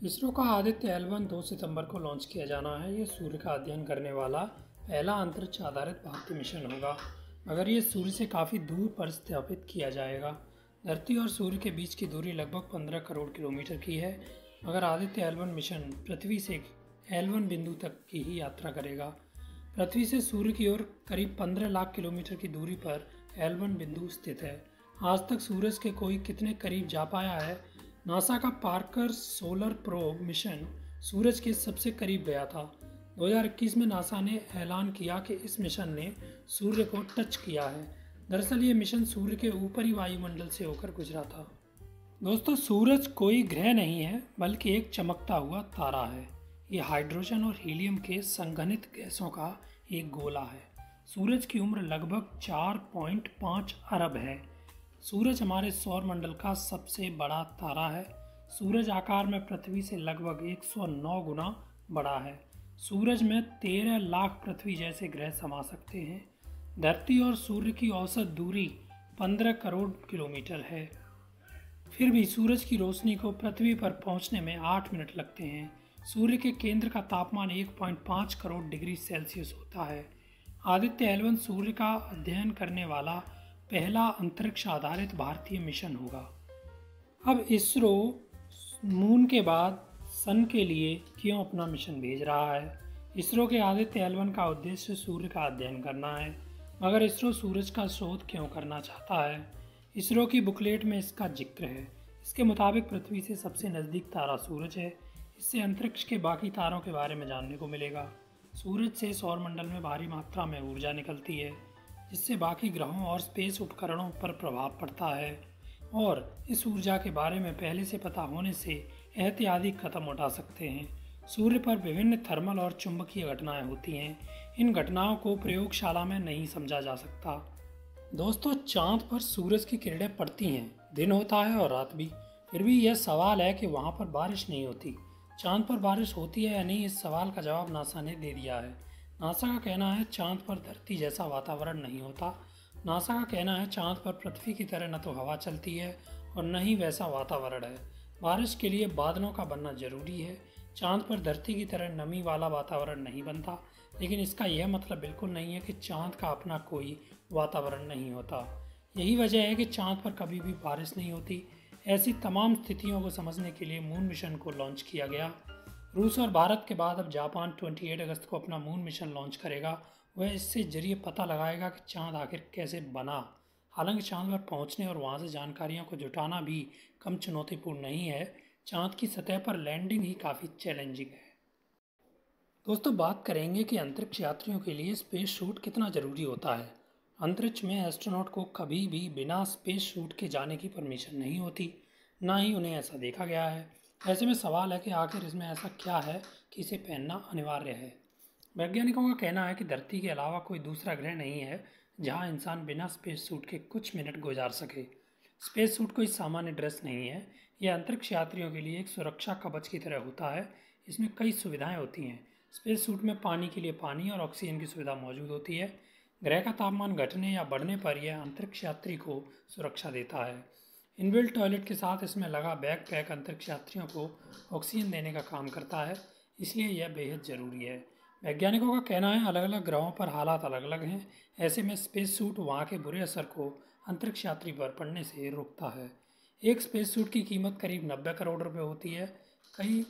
इसरो का आदित्य L1 2 सितंबर को launch किया जाना है। ये सूर्य का अध्ययन करने वाला पहला अंतरिक्ष आधारित भारतीय मिशन होगा, मगर ये सूर्य से काफ़ी दूर पर स्थापित किया जाएगा। धरती और सूर्य के बीच की दूरी लगभग 15 करोड़ किलोमीटर की है, मगर आदित्य L1 मिशन पृथ्वी से L1 बिंदु तक की ही यात्रा करेगा। पृथ्वी से सूर्य की ओर करीब 15 लाख किलोमीटर की दूरी पर L1 बिंदु स्थित है। आज तक सूरज के कोई कितने करीब जा पाया है? नासा का पार्कर सोलर प्रोब मिशन सूरज के सबसे करीब गया था। 2021 में नासा ने ऐलान किया कि इस मिशन ने सूर्य को टच किया है। दरअसल ये मिशन सूर्य के ऊपरी वायुमंडल से होकर गुजरा था। दोस्तों, सूरज कोई ग्रह नहीं है, बल्कि एक चमकता हुआ तारा है। ये हाइड्रोजन और हीलियम के संघनित गैसों का एक गोला है। सूरज की उम्र लगभग 4.5 अरब है। सूरज हमारे सौर मंडल का सबसे बड़ा तारा है। सूरज आकार में पृथ्वी से लगभग 109 गुना बड़ा है। सूरज में 13 लाख पृथ्वी जैसे ग्रह समा सकते हैं। धरती और सूर्य की औसत दूरी 15 करोड़ किलोमीटर है। फिर भी सूरज की रोशनी को पृथ्वी पर पहुंचने में 8 मिनट लगते हैं। सूर्य के केंद्र का तापमान 1.5 करोड़ डिग्री सेल्सियस होता है। आदित्य L1 सूर्य का अध्ययन करने वाला पहला अंतरिक्ष आधारित भारतीय मिशन होगा। अब इसरो मून के बाद सन के लिए क्यों अपना मिशन भेज रहा है? इसरो के आदित्य L1 का उद्देश्य सूर्य का अध्ययन करना है, मगर इसरो सूरज का शोध क्यों करना चाहता है? इसरो की बुकलेट में इसका जिक्र है। इसके मुताबिक पृथ्वी से सबसे नज़दीक तारा सूरज है। इससे अंतरिक्ष के बाकी तारों के बारे में जानने को मिलेगा। सूरज से सौरमंडल में भारी मात्रा में ऊर्जा निकलती है, जिससे बाकी ग्रहों और स्पेस उपकरणों पर प्रभाव पड़ता है, और इस ऊर्जा के बारे में पहले से पता होने से एहतियाती कदम उठा सकते हैं। सूर्य पर विभिन्न थर्मल और चुंबकीय घटनाएं होती हैं। इन घटनाओं को प्रयोगशाला में नहीं समझा जा सकता। दोस्तों, चांद पर सूरज की किरणें पड़ती हैं, दिन होता है और रात भी। फिर भी यह सवाल है कि वहाँ पर बारिश नहीं होती। चांद पर बारिश होती है या नहीं, इस सवाल का जवाब नासा ने दे दिया है। नासा का कहना है चांद पर धरती जैसा वातावरण नहीं होता। नासा का कहना है चांद पर पृथ्वी की तरह न तो हवा चलती है और न ही वैसा वातावरण है। बारिश के लिए बादलों का बनना जरूरी है। चांद पर धरती की तरह नमी वाला वातावरण नहीं बनता, लेकिन इसका यह मतलब बिल्कुल नहीं है कि चांद का अपना कोई वातावरण नहीं होता। यही वजह है कि चांद पर कभी भी बारिश नहीं होती। ऐसी तमाम स्थितियों को समझने के लिए मून मिशन को लॉन्च किया गया। रूस और भारत के बाद अब जापान 28 अगस्त को अपना मून मिशन लॉन्च करेगा। वह इससे जरिए पता लगाएगा कि चांद आखिर कैसे बना। हालांकि चांद पर पहुंचने और वहां से जानकारियों को जुटाना भी कम चुनौतीपूर्ण नहीं है। चांद की सतह पर लैंडिंग ही काफ़ी चैलेंजिंग है। दोस्तों, बात करेंगे कि अंतरिक्ष यात्रियों के लिए स्पेस सूट कितना ज़रूरी होता है। अंतरिक्ष में एस्ट्रोनॉट को कभी भी बिना स्पेस सूट के जाने की परमिशन नहीं होती, ना ही उन्हें ऐसा देखा गया है। ऐसे में सवाल है कि आखिर इसमें ऐसा क्या है कि इसे पहनना अनिवार्य है। वैज्ञानिकों का कहना है कि धरती के अलावा कोई दूसरा ग्रह नहीं है जहां इंसान बिना स्पेस सूट के कुछ मिनट गुजार सके। स्पेस सूट कोई सामान्य ड्रेस नहीं है। यह अंतरिक्ष यात्रियों के लिए एक सुरक्षा कवच की तरह होता है। इसमें कई सुविधाएं होती हैं। स्पेस सूट में पानी के लिए पानी और ऑक्सीजन की सुविधा मौजूद होती है। ग्रह का तापमान घटने या बढ़ने पर यह अंतरिक्ष यात्री को सुरक्षा देता है। इनबिल्ट टॉयलेट के साथ इसमें लगा बैकपैक अंतरिक्ष यात्रियों को ऑक्सीजन देने का काम करता है, इसलिए यह बेहद ज़रूरी है। वैज्ञानिकों का कहना है अलग अलग ग्रहों पर हालात अलग अलग हैं। ऐसे में स्पेस सूट वहाँ के बुरे असर को अंतरिक्ष यात्री पर पड़ने से रोकता है। एक स्पेस सूट की कीमत करीब 90 करोड़ रुपये होती है। कई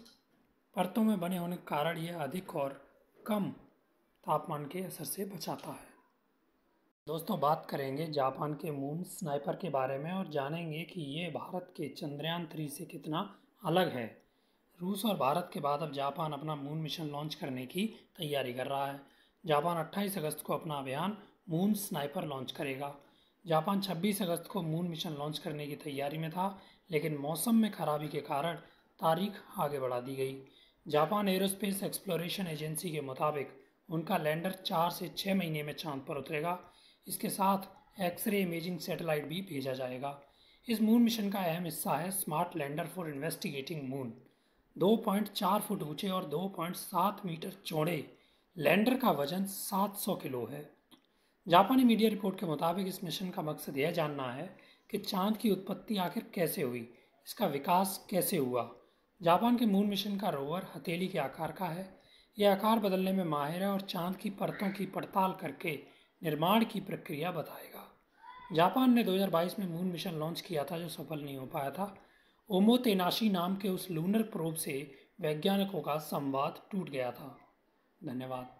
परतों में बने होने के कारण यह अधिक और कम तापमान के असर से बचाता है। दोस्तों, बात करेंगे जापान के मून स्नाइपर के बारे में और जानेंगे कि ये भारत के चंद्रयान 3 से कितना अलग है। रूस और भारत के बाद अब जापान अपना मून मिशन लॉन्च करने की तैयारी कर रहा है। जापान 28 अगस्त को अपना अभियान मून स्नाइपर लॉन्च करेगा। जापान 26 अगस्त को मून मिशन लॉन्च करने की तैयारी में था, लेकिन मौसम में खराबी के कारण तारीख आगे बढ़ा दी गई। जापान एरोस्पेस एक्सप्लोरेशन एजेंसी के मुताबिक उनका लैंडर 4 से 6 महीने में चांद पर उतरेगा। इसके साथ एक्सरे इमेजिंग सैटेलाइट भी भेजा जाएगा। इस मून मिशन का अहम हिस्सा है smart lander for investigating moon. 2.4 foot ऊंचे और 2.7 मीटर चौड़े लैंडर का वजन 700 किलो है। जापानी मीडिया रिपोर्ट के मुताबिक इस मिशन का मकसद यह जानना है कि चांद की उत्पत्ति आखिर कैसे हुई, इसका विकास कैसे हुआ, जापान के मून मिशन का रोवर हथेली के आकार का है। यह आकार बदलने में माहिर है और चांद की परतों की पड़ताल करके निर्माण की प्रक्रिया बताएगा। जापान ने 2022 में मून मिशन लॉन्च किया था, जो सफल नहीं हो पाया था। ओमोतेनाशी नाम के उस लूनर प्रोब से वैज्ञानिकों का संवाद टूट गया था। धन्यवाद।